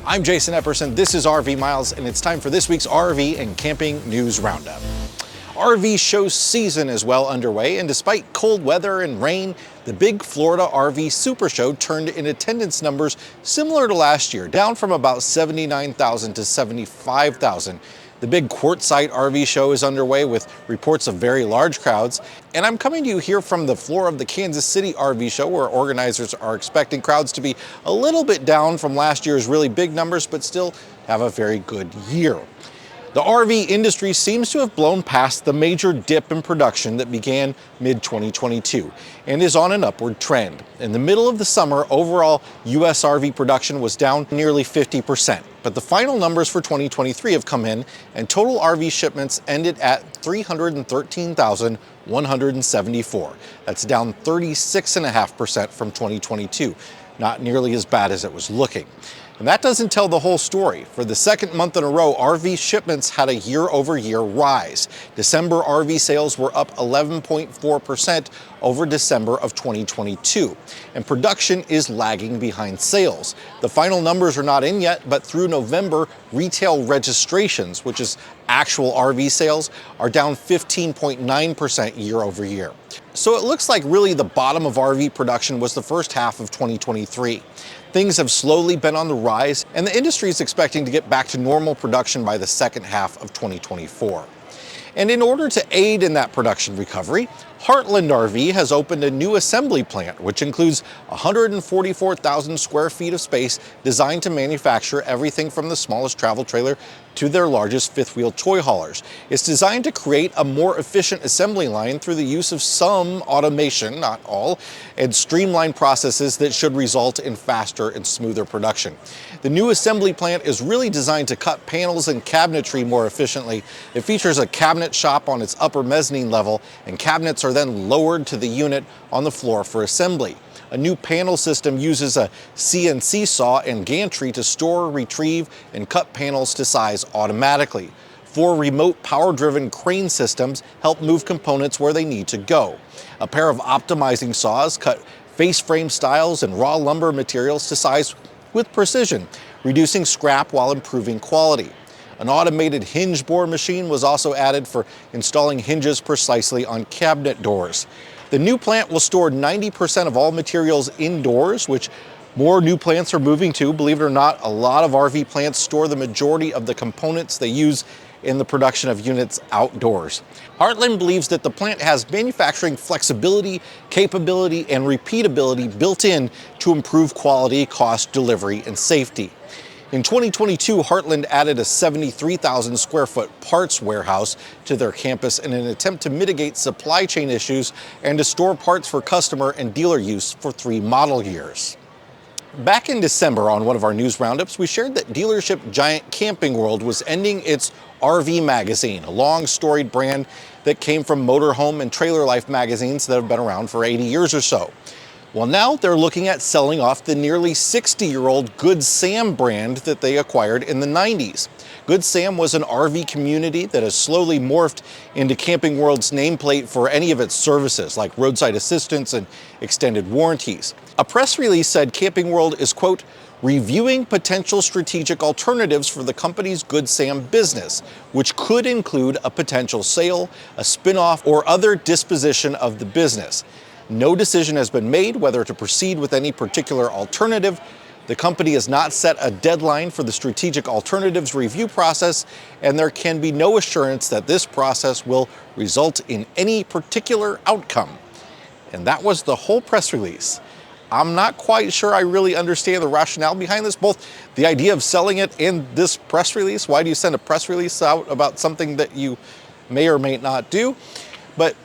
I'm Jason Epperson, this is RV Miles, and it's time for this week's RV and Camping News Roundup. RV show season is well underway, and despite cold weather and rain, the big Florida RV Super Show turned in attendance numbers similar to last year, down from about 79,000 to 75,000. The big Quartzsite RV show is underway with reports of very large crowds, and I'm coming to you here from the floor of the Kansas City RV show, where organizers are expecting crowds to be a little bit down from last year's really big numbers, but still have a very good year. The RV industry seems to have blown past the major dip in production that began mid-2022 and is on an upward trend. In the middle of the summer, overall U.S. RV production was down nearly 50%, but the final numbers for 2023 have come in, and total RV shipments ended at 313,174. That's down 36.5% from 2022, not nearly as bad as it was looking. And that doesn't tell the whole story. For the second month in a row, RV shipments had a year-over-year rise. December RV sales were up 11.4% over December of 2022. And production is lagging behind sales. The final numbers are not in yet, but through November, retail registrations, which is actual RV sales, are down 15.9% year over year. So it looks like really the bottom of RV production was the first half of 2023. Things have slowly been on the rise, and the industry is expecting to get back to normal production by the second half of 2024. And in order to aid in that production recovery, Heartland RV has opened a new assembly plant, which includes 144,000 square feet of space designed to manufacture everything from the smallest travel trailer to their largest fifth-wheel toy haulers. It's designed to create a more efficient assembly line through the use of some automation, not all, and streamlined processes that should result in faster and smoother production. The new assembly plant is really designed to cut panels and cabinetry more efficiently. It features a cabinet shop on its upper mezzanine level, and cabinets are then lowered to the unit on the floor for assembly. A new panel system uses a CNC saw and gantry to store, retrieve, and cut panels to size automatically. 4 remote power-driven crane systems help move components where they need to go. A pair of optimizing saws cut face frame styles and raw lumber materials to size with precision, reducing scrap while improving quality. An automated hinge bore machine was also added for installing hinges precisely on cabinet doors. The new plant will store 90% of all materials indoors, which more new plants are moving to. Believe it or not, a lot of RV plants store the majority of the components they use in the production of units outdoors. Heartland believes that the plant has manufacturing flexibility, capability, and repeatability built in to improve quality, cost, delivery, and safety. In 2022, Heartland added a 73,000 square foot parts warehouse to their campus in an attempt to mitigate supply chain issues and to store parts for customer and dealer use for 3 model years. Back in December on one of our news roundups, we shared that dealership giant Camping World was ending its RV magazine, a long storied brand that came from Motorhome and Trailer Life magazines that have been around for 80 years or so. Well, now they're looking at selling off the nearly 60-year-old Good Sam brand that they acquired in the 90s. Good Sam was an RV community that has slowly morphed into Camping World's nameplate for any of its services, like roadside assistance and extended warranties. A press release said Camping World is, quote, reviewing potential strategic alternatives for the company's Good Sam business, which could include a potential sale, a spin-off, or other disposition of the business. No decision has been made whether to proceed with any particular alternative. The company has not set a deadline for the strategic alternatives review process, and there can be no assurance that this process will result in any particular outcome. And that was the whole press release. I'm not quite sure I really understand the rationale behind this, both the idea of selling it and this press release. Why do you send a press release out about something that you may or may not do? But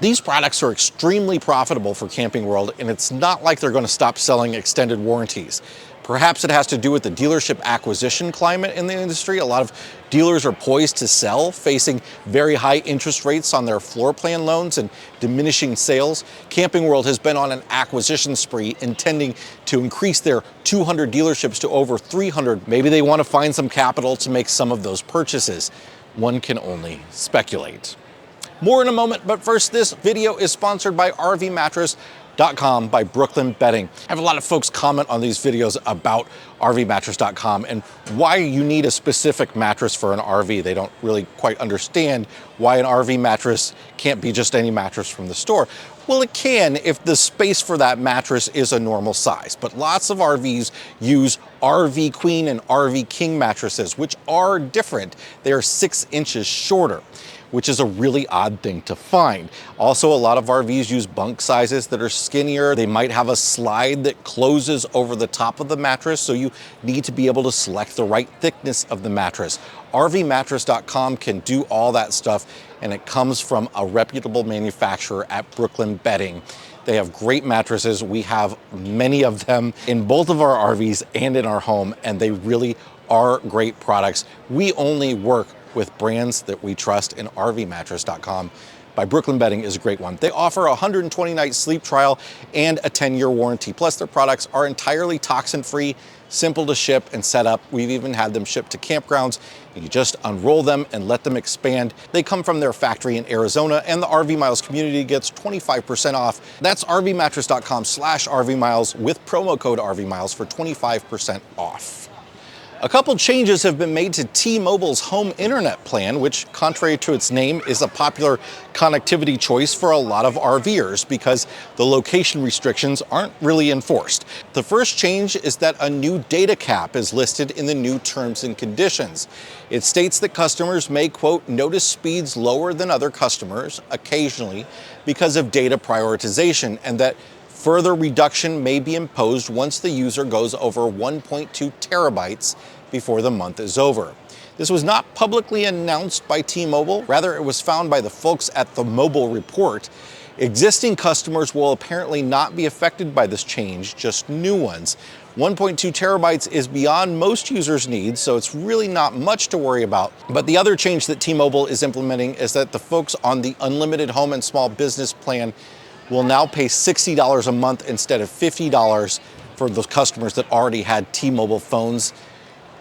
these products are extremely profitable for Camping World, and it's not like they're going to stop selling extended warranties. Perhaps it has to do with the dealership acquisition climate in the industry. A lot of dealers are poised to sell, facing very high interest rates on their floor plan loans and diminishing sales. Camping World has been on an acquisition spree, intending to increase their 200 dealerships to over 300. Maybe they want to find some capital to make some of those purchases. One can only speculate. More in a moment, but first, this video is sponsored by RV Mattress, RVmattress.com by Brooklyn Bedding. I have a lot of folks comment on these videos about RVmattress.com and why you need a specific mattress for an RV. They don't really quite understand why an RV mattress can't be just any mattress from the store. Well, it can if the space for that mattress is a normal size, but lots of RVs use RV Queen and RV King mattresses, which are different. They are 6 inches shorter, which is a really odd thing to find. Also, a lot of RVs use bunk sizes that are skinnier. They might have a slide that closes over the top of the mattress, so you need to be able to select the right thickness of the mattress. RVmattress.com can do all that stuff, and it comes from a reputable manufacturer at Brooklyn Bedding. They have great mattresses. We have many of them in both of our RVs and in our home, and they really are great products. We only work with brands that we trust, and RVmattress.com by Brooklyn Bedding is a great one. They offer a 120-night sleep trial and a 10-year warranty. Plus, their products are entirely toxin-free, simple to ship and set up. We've even had them shipped to campgrounds. You just unroll them and let them expand. They come from their factory in Arizona, and the RV Miles community gets 25% off. That's RVmattress.com/RVMiles with promo code RVMiles for 25% off. A couple changes have been made to T-Mobile's home internet plan, which, contrary to its name, is a popular connectivity choice for a lot of RVers because the location restrictions aren't really enforced. The first change is that a new data cap is listed in the new terms and conditions. It states that customers may, quote, notice speeds lower than other customers occasionally because of data prioritization, and that further reduction may be imposed once the user goes over 1.2 terabytes before the month is over. This was not publicly announced by T-Mobile. Rather, it was found by the folks at the Mobile Report. Existing customers will apparently not be affected by this change, just new ones. 1.2 terabytes is beyond most users' needs, so it's really not much to worry about. But the other change that T-Mobile is implementing is that the folks on the unlimited home and small business plan will now pay $60 a month instead of $50 for those customers that already had T-Mobile phones.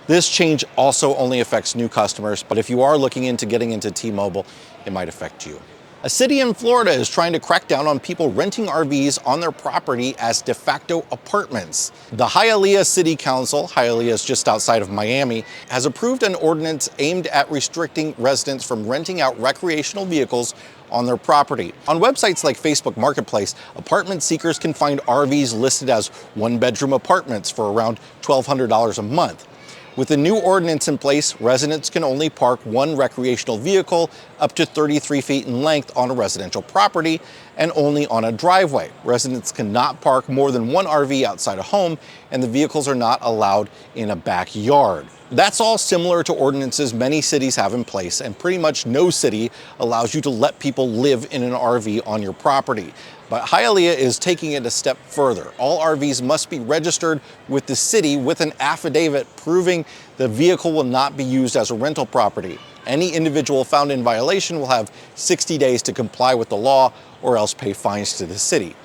This change also only affects new customers, but if you are looking into getting into T-Mobile, it might affect you. A city in Florida is trying to crack down on people renting RVs on their property as de facto apartments. The Hialeah City Council, Hialeah is just outside of Miami, has approved an ordinance aimed at restricting residents from renting out recreational vehicles on their property. On websites like Facebook Marketplace, apartment seekers can find RVs listed as one-bedroom apartments for around $1,200 a month. With the new ordinance in place, residents can only park one recreational vehicle up to 33 feet in length on a residential property and only on a driveway. Residents cannot park more than one RV outside a home, and the vehicles are not allowed in a backyard. That's all similar to ordinances many cities have in place, and pretty much no city allows you to let people live in an RV on your property. But Hialeah is taking it a step further. All RVs must be registered with the city with an affidavit proving the vehicle will not be used as a rental property. Any individual found in violation will have 60 days to comply with the law or else pay fines to the city.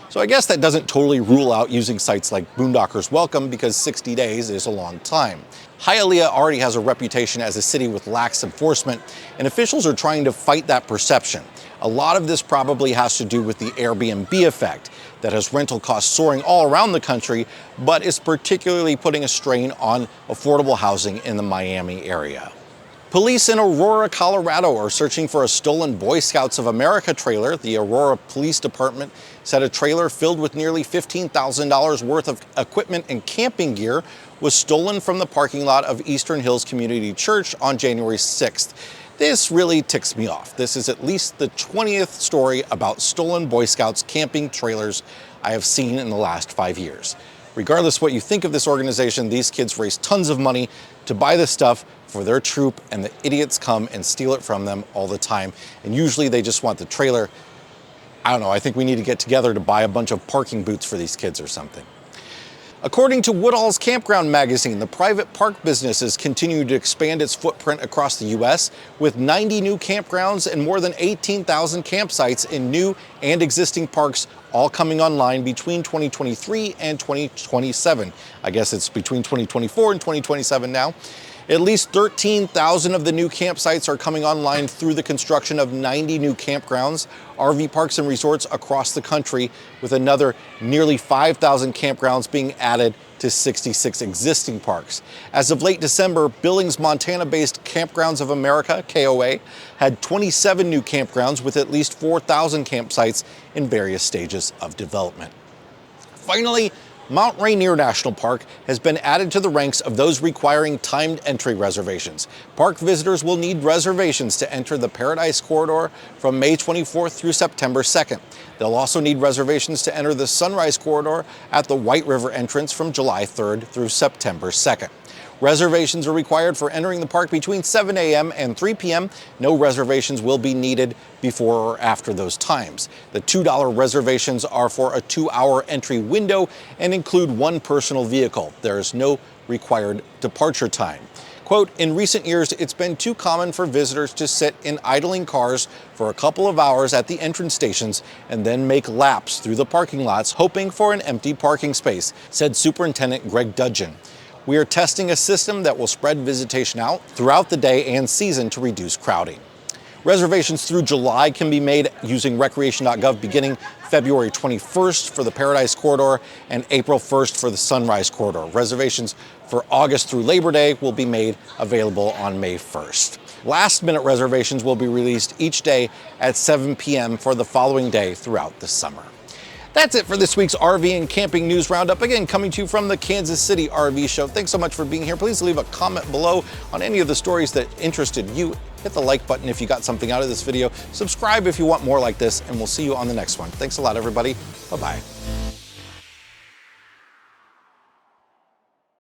So I guess that doesn't totally rule out using sites like Boondockers Welcome, because 60 days is a long time. Hialeah already has a reputation as a city with lax enforcement, and officials are trying to fight that perception. A lot of this probably has to do with the Airbnb effect that has rental costs soaring all around the country, but is particularly putting a strain on affordable housing in the Miami area. Police in Aurora, Colorado are searching for a stolen Boy Scouts of America trailer. The Aurora Police Department said a trailer filled with nearly $15,000 worth of equipment and camping gear was stolen from the parking lot of Eastern Hills Community Church on January 6th. This really ticks me off. This is at least the 20th story about stolen Boy Scouts camping trailers I have seen in the last 5 years. Regardless what you think of this organization, these kids raise tons of money to buy this stuff for their troop, and the idiots come and steal it from them all the time. And usually they just want the trailer. I don't know, I think we need to get together to buy a bunch of parking boots for these kids or something. According to Woodall's Campground magazine, the private park business is continuing to expand its footprint across the U.S. with 90 new campgrounds and more than 18,000 campsites in new and existing parks, all coming online between 2023 and 2027. I guess it's between 2024 and 2027 now. At least 13,000 of the new campsites are coming online through the construction of 90 new campgrounds, RV parks and resorts across the country, with another nearly 5,000 campgrounds being added to 66 existing parks. As of late December, Billings, Montana-based Campgrounds of America, KOA, had 27 new campgrounds with at least 4,000 campsites in various stages of development. Finally, Mount Rainier National Park has been added to the ranks of those requiring timed entry reservations. Park visitors will need reservations to enter the Paradise Corridor from May 24th through September 2nd. They'll also need reservations to enter the Sunrise Corridor at the White River entrance from July 3rd through September 2nd. Reservations are required for entering the park between 7 a.m. and 3 p.m. No reservations will be needed before or after those times. The $2 reservations are for a 2-hour entry window and include one personal vehicle. There is no required departure time. Quote, in recent years, it's been too common for visitors to sit in idling cars for a couple of hours at the entrance stations and then make laps through the parking lots hoping for an empty parking space, said Superintendent Greg Dudgeon. We are testing a system that will spread visitation out throughout the day and season to reduce crowding. Reservations through July can be made using recreation.gov beginning February 21st for the Paradise Corridor and April 1st for the Sunrise Corridor. Reservations for August through Labor Day will be made available on May 1st. Last-minute reservations will be released each day at 7 p.m. for the following day throughout the summer. That's it for this week's RV and camping news roundup. Again, coming to you from the Kansas City RV Show. Thanks so much for being here. Please leave a comment below on any of the stories that interested you. Hit the like button if you got something out of this video. Subscribe if you want more like this, and we'll see you on the next one. Thanks a lot, everybody. Bye-bye.